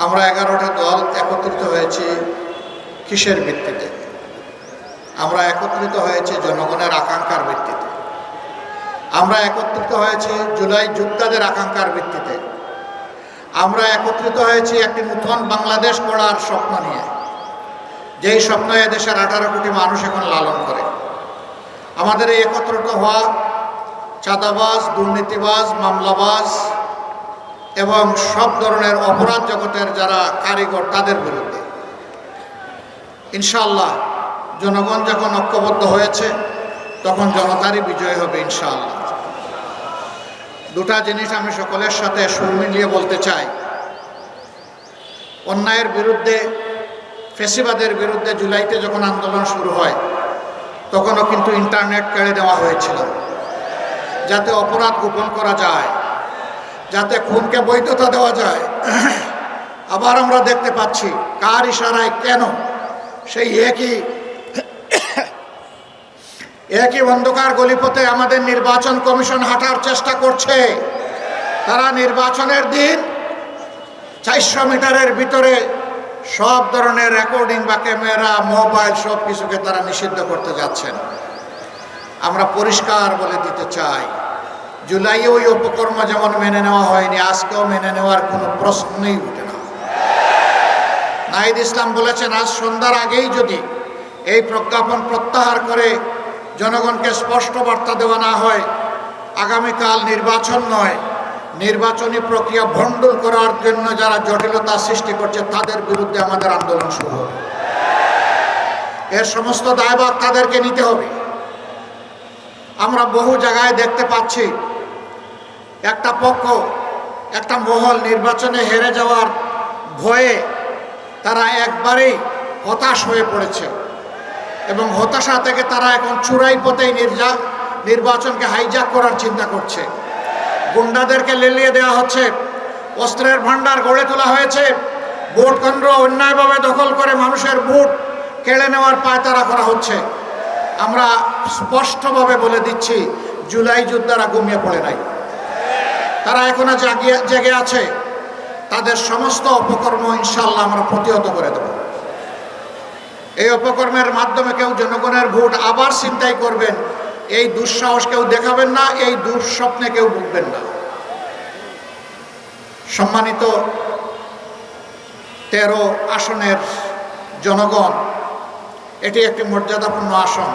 আমরা 11টা দল একত্রিত হয়েছি কিসের ভিত্তিতে? আমরা একত্রিত হয়েছি জনগণের আকাঙ্ক্ষার ভিত্তিতে। আমরা একত্রিত হয়েছি জুলাই যোদ্ধাদের আকাঙ্ক্ষার ভিত্তিতে। আমরা একত্রিত হয়েছি একটি নতুন বাংলাদেশ গড়ার স্বপ্ন নিয়ে, যেই স্বপ্ন এদেশের 18 কোটি মানুষ এখন লালন করে। আমাদের এই একত্রিত হওয়া চাঁদাবাজ, দুর্নীতিবাজ, মামলাবাজ এবং সব ধরনের অপরাধ জগতের যারা কারিগর তাদের বিরুদ্ধে। ইনশাআল্লাহ জনগণ যখন ঐক্যবদ্ধ হয়েছে তখন জনতারই বিজয় হবে ইনশাআল্লাহ। দুটা জিনিস আমি সকলের সাথে সুর মিলিয়ে বলতে চাই। অন্যায়ের বিরুদ্ধে, ফ্যাসিবাদের বিরুদ্ধে জুলাইতে যখন আন্দোলন শুরু হয় তখনও কিন্তু ইন্টারনেট কেড়ে দেওয়া হয়েছিল, যাতে অপরাধ গোপন করা যায়, যাতে খুনকে বৈধতা দেওয়া যায়। আবার আমরা দেখতে পাচ্ছি কার ইশারায় কেন সেই একই অন্ধকার গলিপথে আমাদের নির্বাচন কমিশন হাঁটার চেষ্টা করছে। তারা নির্বাচনের দিন 400 মিটারের ভিতরে সব ধরনের রেকর্ডিং বা ক্যামেরা, মোবাইল সব কিছুকে তারা নিষিদ্ধ করতে যাচ্ছেন। আমরা পরিষ্কার বলে দিতে চাই, জুলাইয়ে ওই উপকর্ম যেমন মেনে নেওয়া হয়নি, আজকেও মেনে নেওয়ার কোনো প্রশ্নই উঠে না। নাহিদ ইসলাম বলেছেন, আজ সন্ধ্যার আগেই যদি এই প্রজ্ঞাপন প্রত্যাহার করে জনগণকে স্পষ্ট বার্তা দেওয়া না হয়, আগামীকাল নির্বাচন নয়, নির্বাচনী প্রক্রিয়া ভণ্ডুল করার জন্য যারা জটিলতা সৃষ্টি করছে তাদের বিরুদ্ধে আমাদের আন্দোলন শুরু হবে। এর সমস্ত দায়ভার তাদেরকে নিতে হবে। আমরা বহু জায়গায় দেখতে পাচ্ছি একটা পক্ষ, একটা মহল নির্বাচনে হেরে যাওয়ার ভয়ে তারা একবারেই হতাশ হয়ে পড়েছে এবং হতাশা থেকে তারা এখন চূড়াই পথেই নির্বাচনকে হাইজ্যাক করার চিন্তা করছে। গুন্ডাদেরকে লেলিয়ে দেওয়া হচ্ছে, অস্ত্রের ভান্ডার গড়ে তোলা হয়েছে, ভোট কেন্দ্র অন্যায়ভাবে দখল করে মানুষের ভোট কেড়ে নেওয়ার পায়তারা করা হচ্ছে। আমরা স্পষ্টভাবে বলে দিচ্ছি, জুলাই যোদ্ধারা ঘুমিয়ে পড়ে নাই, তারা এখনো জেগে আছে। তাদের সমস্ত অপকর্ম ইনশাআল্লাহ আমরা প্রতিহত করে দেব। এই অপকর্মের মাধ্যমে কেউ জনগণের ভোট আবার ছিনতাই করবেন, এই দুঃসাহস কেউ দেখাবেন না, এই দুঃস্বপ্নে কেউ ভুগবেন না। সম্মানিত 13 আসনের জনগণ, এটি একটি মর্যাদাপূর্ণ আসন,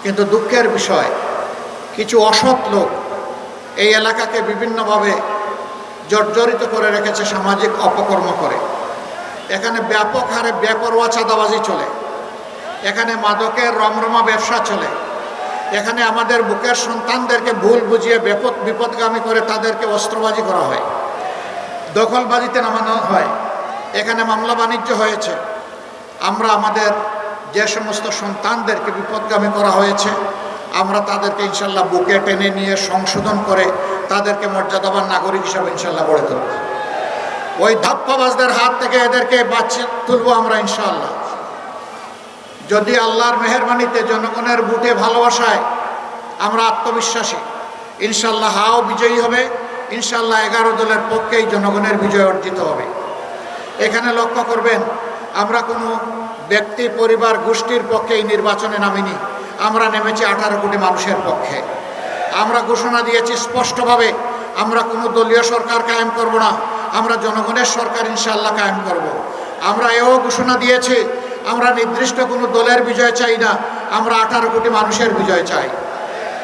কিন্তু দুঃখের বিষয় কিছু অসৎ লোক এই এলাকাকে বিভিন্নভাবে জর্জরিত করে রেখেছে সামাজিক অপকর্ম করে। এখানে ব্যাপক হারে বেপরোয়া চাঁদাবাজি চলে, এখানে মাদকের রমরমা ব্যবসা চলে, এখানে আমাদের বুকের সন্তানদেরকে ভুল বুঝিয়ে বিপদগামী করে তাদেরকে অস্ত্রবাজি করা হয়, দখলবাজিতে নামানো হয়, এখানে মামলা বাণিজ্য হয়েছে। আমরা আমাদের যে সমস্ত সন্তানদেরকে বিপদগামী করা হয়েছে, আমরা তাদেরকে ইনশাল্লাহ বুকে টেনে নিয়ে সংশোধন করে তাদেরকে মর্যাদাবান নাগরিক হিসাবে ইনশাল্লাহ গড়ে তুলব। ওই ধাপ্পাবাজদের হাত থেকে এদেরকে বাঁচিয়ে তুলব আমরা ইনশাআল্লাহ। যদি আল্লাহর মেহেরবানিতে জনগণের বুটে ভালোবাসায় আমরা আত্মবিশ্বাসী, ইনশাআল্লাহ হাও বিজয়ী হবে, ইনশাআল্লাহ 11 দলের পক্ষেই জনগণের বিজয় অর্জিত হবে। এখানে লক্ষ্য করবেন, আমরা কোনো ব্যক্তি, পরিবার, গোষ্ঠীর পক্ষে এই নির্বাচনে নামিনি, আমরা নেমেছি 18 কোটি মানুষের পক্ষে। আমরা ঘোষণা দিয়েছি স্পষ্টভাবে, আমরা কোনো দলীয় সরকার কায়েম করব না, আমরা জনগণের সরকার ইনশাআল্লাহ কায়েম করব। আমরা এও ঘোষণা দিয়েছি, আমরা নির্দিষ্ট কোনো দলের বিজয় চাই না, আমরা 18 কোটি মানুষের বিজয় চাই।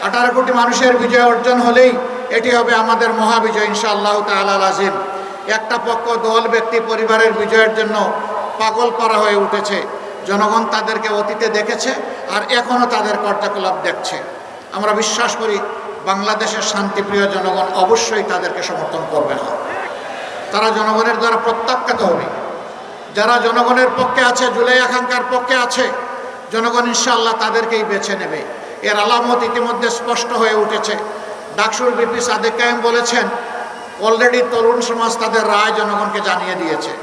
18 কোটি মানুষের বিজয় অর্জন হলেই এটি হবে আমাদের মহাবিজয় ইনশাআল্লাহ তাআলা আজিম। একটা পক্ষ, দল, ব্যক্তি, পরিবারের বিজয়ের জন্য পাগল করা হয়ে উঠেছে। জনগণ তাদেরকে অতীতে দেখেছে আর এখনও তাদের কার্যকলাপ দেখছে। আমরা বিশ্বাস করি বাংলাদেশের শান্তিপ্রিয় জনগণ অবশ্যই তাদেরকে সমর্থন করবে না, তারা জনগণের দ্বারা প্রত্যাখ্যাত হবে। যারা জনগণের পক্ষে আছে, জুলাই আকাঙ্ক্ষার পক্ষে আছে, জনগণ ইনশাআল্লাহ তাদেরকেই বেছে নেবে। এর আলামত ইতিমধ্যে স্পষ্ট হয়ে উঠেছে। ডাকসুর বিপি সাদেক কায়েম বলেছেন, অলরেডি তরুণ সমাজ তাদের রায় জনগণকে জানিয়ে দিয়েছে।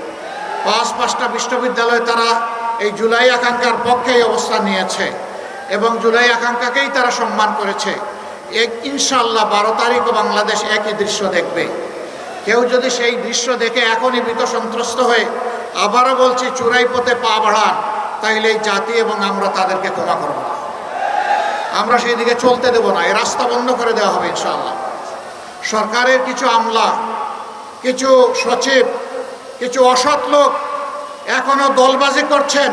5টা বিশ্ববিদ্যালয়ে তারা এই জুলাই আকাঙ্ক্ষার পক্ষেই অবস্থান নিয়েছে এবং জুলাই আকাঙ্ক্ষাকেই তারা সম্মান করেছে। ইনশাআল্লাহ 12 তারিখও বাংলাদেশ একই দৃশ্য দেখবে। কেউ যদি সেই দৃশ্য দেখে এখনই ভীত সন্ত্রস্ত হয়ে আবারও বলছি চূড়াই পথে পা বাড়ান, তাইলে এই জাতি এবং আমরা তাদেরকে ক্ষমা করব না। আমরা সেই দিকে চলতে দেব না, এই রাস্তা বন্ধ করে দেওয়া হবে ইনশাআল্লাহ। সরকারের কিছু আমলা, কিছু সচিব, কিছু অসৎ লোক এখনো দলবাজি করছেন,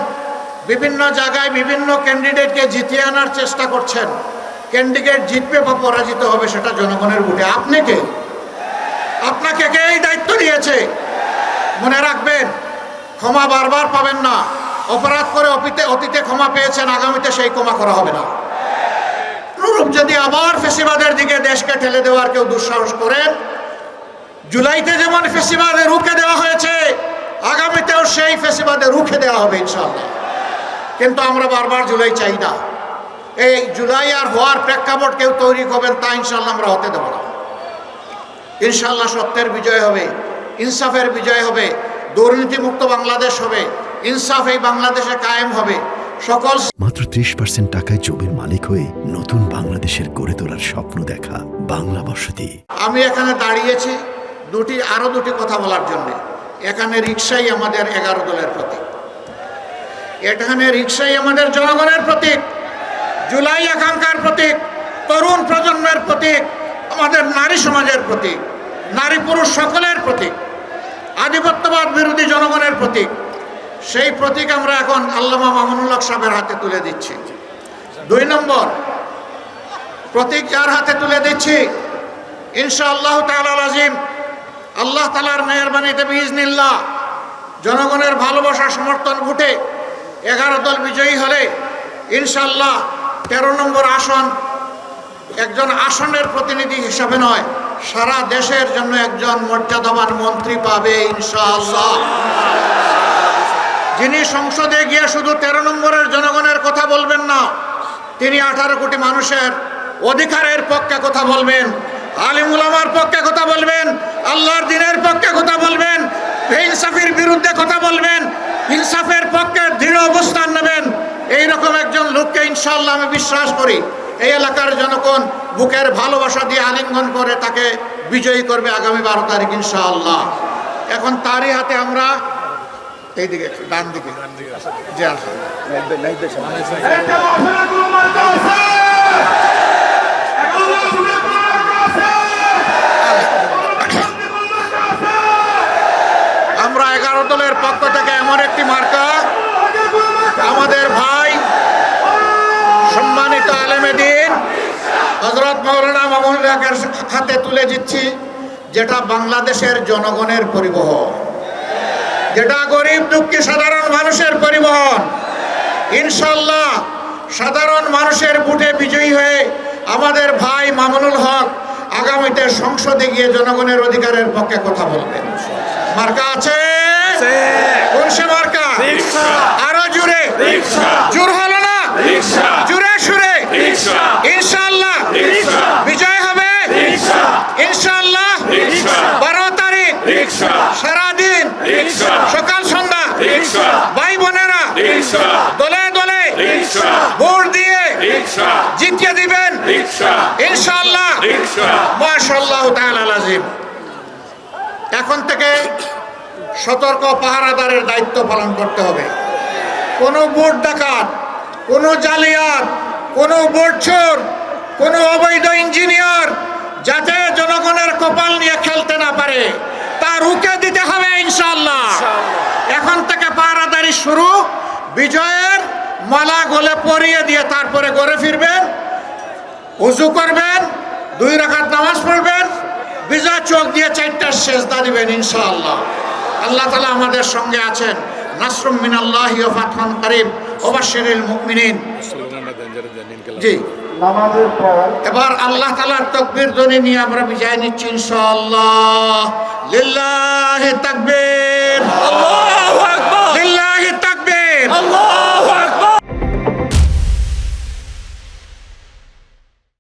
বিভিন্ন জায়গায় বিভিন্ন ক্যান্ডিডেটকে জিতিয়ে আনার চেষ্টা করছেন। ক্যান্ডিডেট জিতবে বা পরাজিত হবে সেটা জনগণের ভোটে। আপনি কে? আপনাকে কে এই দায়িত্ব দিয়েছে? মনে রাখবেন, ক্ষমা বারবার পাবেন না। অপরাধ করে অতীতে ক্ষমা পেয়েছেন, আগামীতে সেই ক্ষমা করা হবে না। অনুরূপ যদি আবার ফেসিবাদের দিকে দেশকে ঠেলে দেওয়ার কেউ দুঃসাহস করেন, জুলাইতে যেমন ফেসিবাদে রুখে দেওয়া হয়েছে, আগামীতেও সেই ফেসিবাদে রুখে দেওয়া হবে ইনশাআল্লাহ। কিন্তু আমরা বারবার জুলাই চাই না। এই জুলাই আর হওয়ার প্রেক্ষাপট কেউ তৈরি করবেন তা ইনশাআল্লাহ আমরা হতে দেব না। ইনশাআল্লাহ সত্যের বিজয় হবে, ইনসাফের বিজয় হবে, দুর্নীতিমুক্ত বাংলাদেশ হবে, ইনসাফ এই বাংলাদেশে কায়েম হবে। সকল মাত্র 30% টাকায় জমির মালিক হয়ে নতুন বাংলাদেশের গড়ে তোলার স্বপ্ন দেখা বাংলা বসতি। আমি এখানে দাঁড়িয়েছি আরো দুটি কথা বলার জন্য। এখানে রিকশাই আমাদের 11 দলের প্রতীক, এখানে রিকশাই আমাদের জনগণের প্রতীক, জুলাই আকাঙ্ক্ষার প্রতীক, তরুণ প্রজন্মের প্রতীক, আমাদের নারী সমাজের প্রতীক, নারী পুরুষ সকলের প্রতীক, আধিপত্যবাদ বিরোধী জনগণের প্রতীক। সেই প্রতীক আমরা এখন আল্লামা মামুনুল হক সাহেবের হাতে তুলে দিচ্ছি। 2 নম্বর প্রতীক যার হাতে তুলে দিচ্ছি, ইনশাআল্লাহ তাআলাল আযীম, আল্লাহ তাআলার মেহেরবানিতে বিইজনিল্লাহ জনগণের ভালোবাসা সমর্থন ভোটে 11 দল বিজয়ী হলে ইনশাআল্লাহ 13 নম্বর আসন একজন আসনের প্রতিনিধি হিসাবে নয়, সারা দেশের জন্য একজন মর্যাদাবান মন্ত্রী পাবে ইনশাআল্লাহ। যিনি সংসদে গিয়ে শুধু 13 নম্বরের জনগণের কথা বলবেন না, তিনি 18 কোটি মানুষের অধিকারের পক্ষে কথা বলবেন, আলিম উলামার পক্ষে কথা বলবেন, আল্লাহর দ্বীনের পক্ষে কথা বলবেন, বেইনসাফির বিরুদ্ধে কথা বলবেন, ইনসাফের পক্ষে দৃঢ় অবস্থান নেবেন। এইরকম একজন লোককে ইনশাআল্লাহ আমি বিশ্বাস করি এই এলাকার জনগণ বুকের ভালোবাসা দিয়ে আলিঙ্গন করে তাকে বিজয়ী করবে আগামী 12 তারিখ ইনশাআল্লাহ। এখন তারই হাতে আমরা এইদিকে ডান দিকে যে আসে আমরা 11 দলের পক্ষ থেকে এমন একটি মার্কা আমাদের ভাই সম্মানিত আলেমে দ্বীন হযরত মাওলানা মামুনুল হকের হাতে তুলে দিচ্ছি, যেটা বাংলাদেশের জনগণের পরিবহন, যেটা গরিব দুঃখী সাধারণ মানুষের পরিবহন। ইনশাআল্লাহ সাধারণ মানুষের ভোটে বিজয়ী হয়ে আমাদের ভাই মামুনুল হক আগামীতে সংসদে গিয়ে জনগণের অধিকারের পক্ষে কথা বলবেন। মার্কা আছে? কোন সে মার্কা? আরো জোরে, জোর হলো না, জোরে সুরে ইনশাআল্লাহ বিজয় হবে ইনশাআল্লাহ। 12 তারিখ সারাদিন সকাল সন্ধ্যা ভাই বোনেরা দলে দলে ভোট দিয়ে জিতিয়ে দিবেন ইনশাআল্লাহ। মাশাআল্লাহ তাআলাল আযীম। এখন থেকে সতর্ক পাহারাদারের দায়িত্ব পালন করতে হবে। কোনো ভোট ডাকাত, কোনো জালিয়াত, কোনো ভোট চোর, কোনো অবৈধ ইঞ্জিনিয়ার যাতে জনগণের কপাল নিয়ে খেলতে না পারে তা রুখে দিতে হবে ইনশাআল্লাহ। এখন থেকে পাহারাদারি শুরু। বিজয়ের মালা গলে পরিয়ে দিয়ে তারপরে ঘরে ফিরবেন, ওযু করবেন, 2 রাকাত নামাজ পড়বেন, বিজয় চোখ দিয়ে 4টা সেজদা দিবেন ইনশাআল্লাহ। আল্লাহ তাআলা আমাদের সঙ্গে আছেন। নাসরুম মিনাল্লাহি ওয়া ফাতহুন কারীম ওয়া বাশশিরিল মুমিনিন। জি, নামাজের পর এবার আল্লাহ তাআলার তাকবীর ধ্বনি নিয়ে আমরা বিজয় নিচ্ছি ইনশাআল্লাহ। লিল্লাহি তাকবীর। আল্লাহ